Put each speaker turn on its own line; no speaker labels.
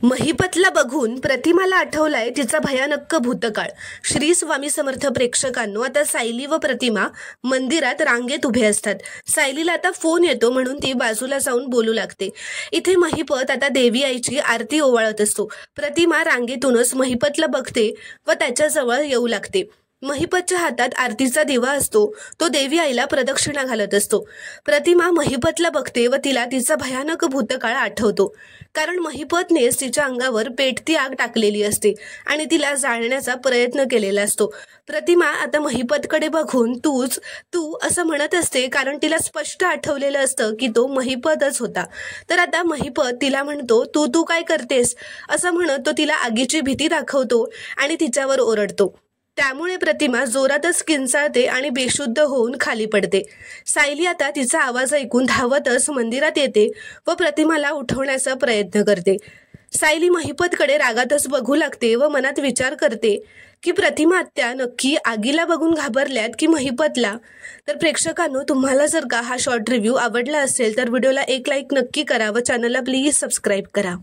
महिपतला बघून प्रतिमाला आठवलाय तिचा भयानक भूतकाळ। श्री स्वामी समर्थ प्रेक्षकांनो, आता सायली व प्रतिमा मंदिरात रांगेत उभे असतात। सायलीला आता फोन येतो म्हणून ती बाजूला जाऊन बोलू लागते। इथे महिपत आता देवी आईची आरती ओवाळत असतो। प्रतिमा रांगेतूनच महिपतला बघते व त्याच्याजवळ येऊ लागते। महिपतच्या हातात आरतीचा दिवा असतो, तो देवी आईला प्रदक्षिणा घालत असतो। प्रतिमा महिपतला बघते व तिला तिचा भयानक भूतकाळ आठवतो, कारण महिपतनेच तिच्या अंगावर पेटती आग टाकलेली असते आणि तिला जाळण्याचा प्रयत्न केलेला असतो। प्रतिमा आता महिपतकडे बघून तू असं म्हणत असते, कारण तिला स्पष्ट आठवलेलं असतं की तो महिपतच होता। तर आता महिपत तिला म्हणतो, तू काय करतेस असं म्हणत तो तिला आगीची भीती दाखवतो आणि तिच्यावर ओरडतो। त्यामुळे प्रतिमा जोरातच किंचाळते आणि बेशुद्ध होऊन खाली पडते। सायली आता तिचा आवाज ऐकून धावतच मंदिरात येते व प्रतिमाला उठवण्याचा प्रयत्न करते। सायली महिपतकडे रागातच बघू लागते व मनात विचार करते की प्रतिमा आत्या नक्की आगीला बघून घाबरल्यात की महिपतला। तर प्रेक्षकांनो, तुम्हाला जर का हा शॉर्ट रिव्ह्यू आवडला असेल तर व्हिडिओला एक लाईक नक्की करा व चॅनलला प्लीज सबस्क्राईब करा।